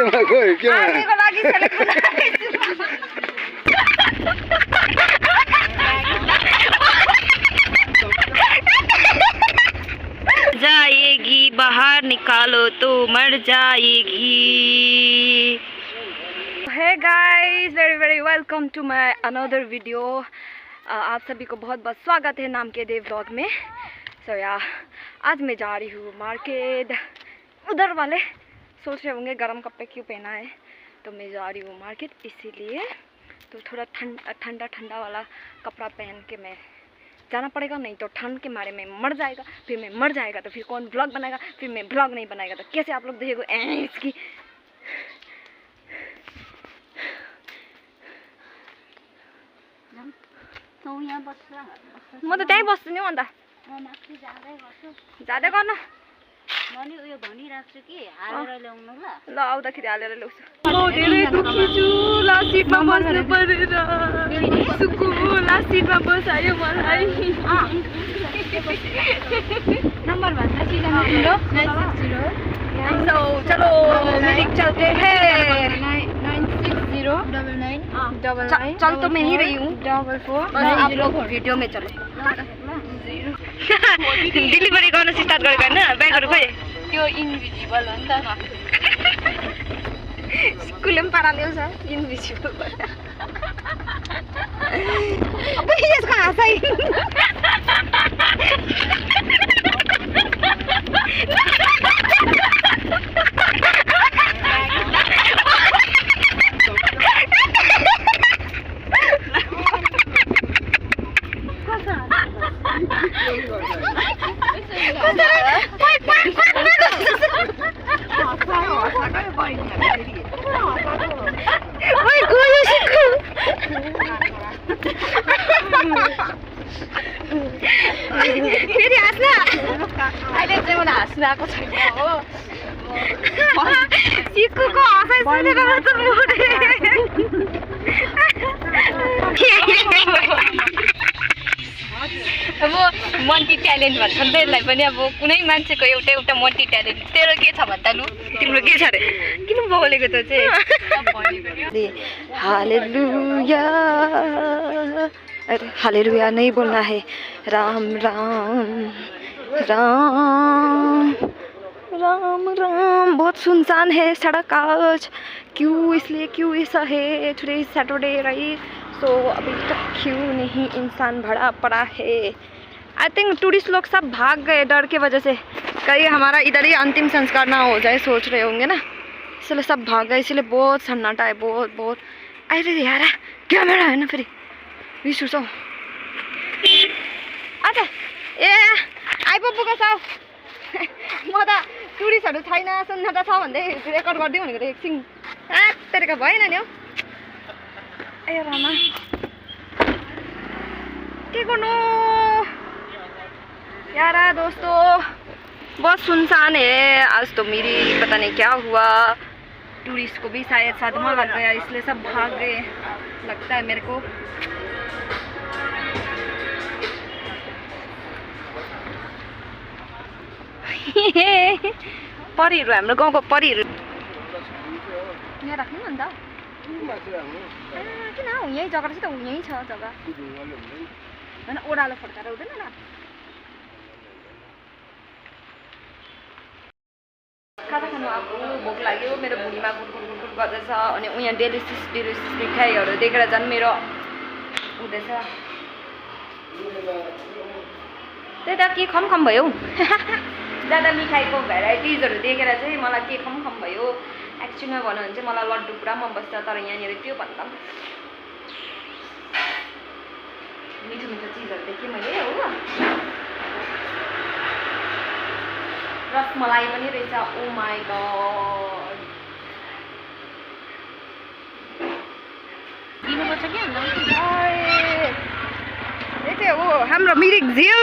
आर्मीको लागि सेलेक्ट जाएगी बाहर निकालो तो मर जाएगी। Hey guys, very very welcome to my another video. आप सभी को बहुत बहुत स्वागत है नाम के देव व्लॉग में। सो आज मैं जा रही हूँ मार्केट। उधर वाले सोच रहे होंगे गरम कपड़े क्यों पहना है, तो मैं जा रही हूँ मार्केट इसीलिए। तो थोड़ा ठंडा ठंडा वाला कपड़ा पहन के मैं जाना पड़ेगा, नहीं तो ठंड के मारे में मर जाएगा। फिर मैं मर जाएगा तो फिर कौन ब्लॉग बनाएगा, फिर मैं ब्लॉग नहीं बनाएगा तो कैसे आप लोग देखेंगे इसकी। म त त्यहीँ बस्छु नि अन्त जाँदै गर्नु ल आउँदाखेरि हालेर ल्याउँछु। धेरै दुखी छु, लास्ट सिटमा बस्नु परेर लास्ट सिटमा बसायो मलाई। नंबर भन्दा तो चलो मीटिंग चलते हैं। 960999 चल तो मैं ही रही हूँ 44 आप लोग वीडियो में चलो। डिलिभरी गर्न स्टार्ट गरेको हैन, ब्यागहरु खोइ त्यो इन्भिजिबल हो नि त। स्कुलले पनि पारा ल्याउँछ इन्भिजिबल। अब यसको हाँसाइ फेरि हाँस्न अहिले चाहिँ मलाई हाँस्न आएको छैन हो। सिक्कुको हँसाइ सुनेर म त अब मल्टी ट्यालेन्ट भन्छ नि त यसलाई पनि। अब कुनै मान्छेको एउटा एउटा मल्टी ट्यालेन्ट। तेरो के छ भन्दा लु, तिम्रो के छ रे? किन बोलेको त चाहिँ? हालेलुया, अरे हालेलुया नहीं बोलना है। राम राम राम राम राम। बहुत सुनसान है सड़क आज, क्यों? इसलिए क्यों ऐसा है? टुडे सैटरडे राइट, सो अभी तक क्यों नहीं इंसान भरा पड़ा है? आई थिंक टूरिस्ट लोग सब भाग गए डर के वजह से, कहीं हमारा इधर ही अंतिम संस्कार ना हो जाए सोच रहे होंगे ना, इसलिए सब भाग गए। इसलिए बहुत सन्नाटा है, बहुत बहुत। अरे यार क्यामेरा है ना फेरि रिस उठ्छ। अच्छा ए आइपुगेको छ। म त टुरिस्टहरू छैन सुन्नटा छ भन्दै रेकर्ड गरिदिउँ भनेको त एकछिन तरिका भएन नि हौ। ए रामा के गर्नु यारा दोस्तों, बहुत सुनसान है आज तो। मेरी पता नहीं क्या हुआ, टूरिस्ट को भी शायद सदमा लग गया इसलिए सब भाग गए लगता है मेरे को। परीहरू हाम्रो गाउँको परीहरू यहाँ राख्नु नि अन्त। किन हौ यही जग्गा चाहिँ त यहीँ छ जग्गा होइन, ओह्रालो फर्काएर हुँदैन न। खाजा खानु आएको भोक लाग्यो, मेरो भुँडीमा गुडगुड गुडगुड गर्दैछ। अनि यहाँ डेलिसियस मिठाईहरू देखेर झन् मेरो हुँदैछ। त्यही त के खम भयो ज्यादा मिठाईको भेराइटिजहरू देखेर चाहिँ मलाई के खम भयो। एक्चुअलमा भन्नु भने चाहिँ मलाई लड्डु पुरा मन पर्छ, तर यहाँनिर त्यो भन्दा मिठो मिठो चिजहरू देखेँ मैले हो। रसमलाई पनि रहेछ। ओ माई गॉड, दिनुपर्छ के यति हो हाम्रो मिरिक झिल।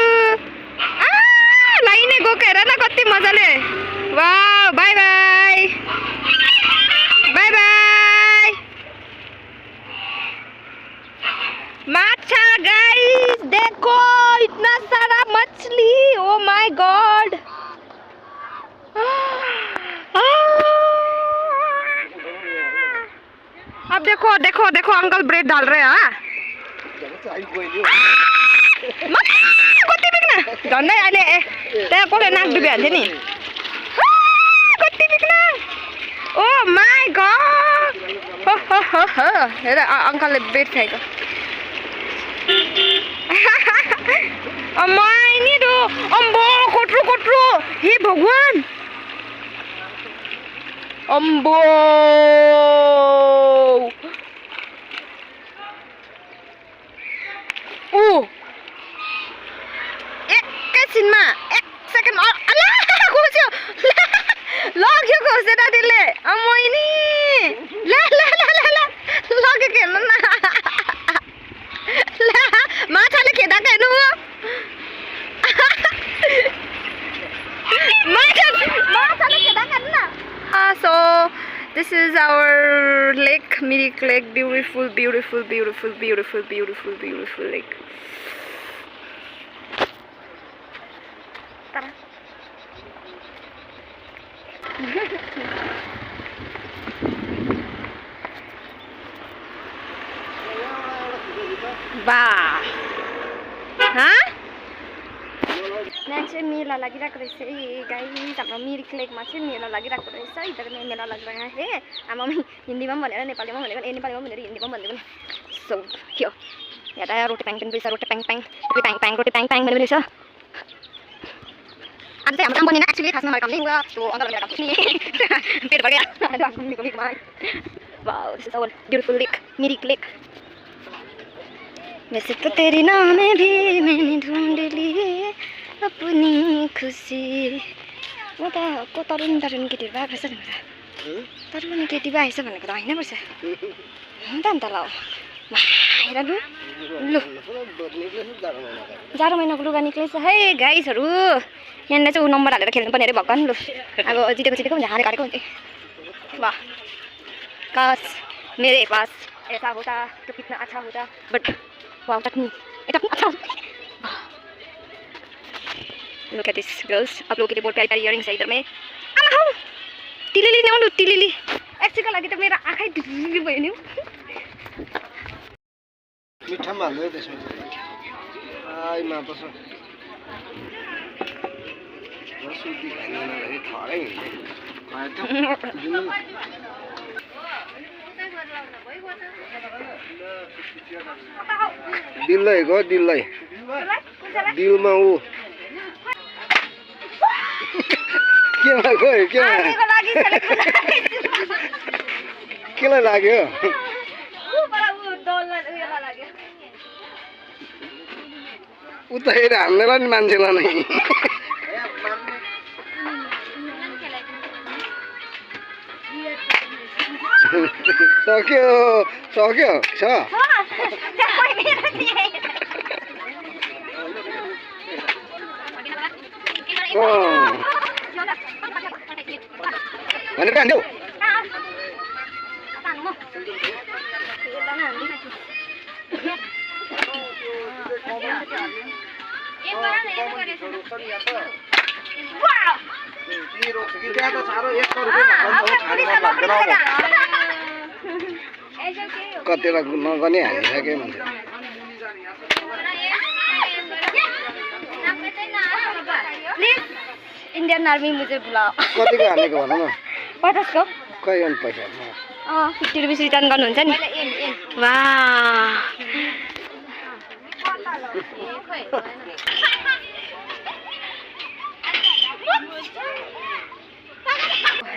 लाइनै गएको हेर न कति मजाले। वाह बाई बाई बाई बाई। माछा गाइस देखो इतना सारा मछली, ओ माय गॉड। देखो देखो देखो अंकल ब्रेड डाल रहे हैं हाँ कति बिक्न झन्डै अहिले त्यहाँ कसले नाक डुबिहाल्थ्यो नि कति बिक्न ओ माई गॉड हेर अंकलले ब्रेड खाएको अम्माई नि दो अम्बो कोट्रो कोट्रो हे भगवान अम्बो ओ एकैछिनमा 1 सेकेन्ड अल्ला खोज्यो लग्यो खोजेर त्यसले अम्मैनी ल ल ल ल ल लग्यो के हेर्नु न ल माछाले खेदाको हेर्नु माछाले खेदाको हेर्नु न so this is our lake Mirik Lake beautiful beautiful beautiful beautiful beautiful beautiful lake वाह हाँ यहाँ चाहिँ मेला लागिरहेको रहेछ है गाइस हाम्रो मिरिक लेकमा चाहिँ मेला लागिरहेको रहेछ इधर में मेला लग रहा है आमा हिन्दीमा पनि भनेर नेपालीमा भनेको नेपालीमा भनेर हिन्दीमा भन्दै पनि सो यो यहाँ त रोटी प्याङ पनि रहेछ रोटी प्याङ प्याङ रोटी प्याङ प्याङ रोटी प्याङ प्याङ पनि रहेछ आज चाहिँ हाम्रो काम बनिन एक्चुअली खासमा मेरो काम नहीं हुआ तो अंदर मेरा काम नहीं पेट भर गया wow this is our beautiful lake Mirik lake वैसे तो तेरी नाम में भी मैंने ढूंढ ली अपनी खुशी म त को तरुण तरुण केटीहरू भएको रहेछ नि तरुण केटी भएछ भनेको त होइन पर्छ हुन्छ नि त ल हेर लु लु जाडो महिनाको लुगा निक्लेछ है गाइसहरू यहाँनिर चाहिँ ऊ नम्बर हालेर खेल्नु पर्ने अरे भक्कन लु अब जितेको हुन्छ हारे काटेको हुन्छ वाह काश मेरे पास ऐसा होता तो कितना अच्छा होता बट वाह टकनी इतना अच्छा Look at this girls आप लोगों के लिए बहुत प्यारी प्यारी इयरिंग्स है इधर में तिलिली ल्याउनु तिलिली एकछिनको लागि त मेरो आँखै तिलिली भयो नि मिठा हाल्नु त्यसमा आइ मा पस रसुदी खाने नभए थरै दिल्लै गो दिल्लै दिलमा ऊ केमा गयो केलाई लाग्यो ऊ त हेर हान्नेलाई नि मान्छेलाई नै सक्यो सक्यो छ भनेर हान्देऊ कतिलाई नगर्ने हालिसक्यो मान्छे इंडियन आर्मी मुझे बुलाओ कतिको हालेको भन न 50 को कति अनि पैसा 50 रुपैयाँ रिटर्न गर्नुहुन्छ नि वाह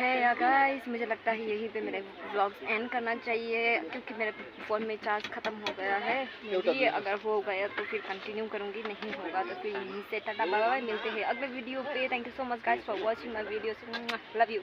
है या गाइस मुझे लगता है यहीं पे मेरे व्लॉग्स एंड करना चाहिए क्योंकि मेरे फ़ोन में चार्ज ख़त्म हो गया है ये अगर हो गया तो फिर कंटिन्यू करूँगी नहीं होगा तो फिर यहीं से टाटा बाय बाय मिलते हैं अगले video pay thank you so much guys for watching my videos love you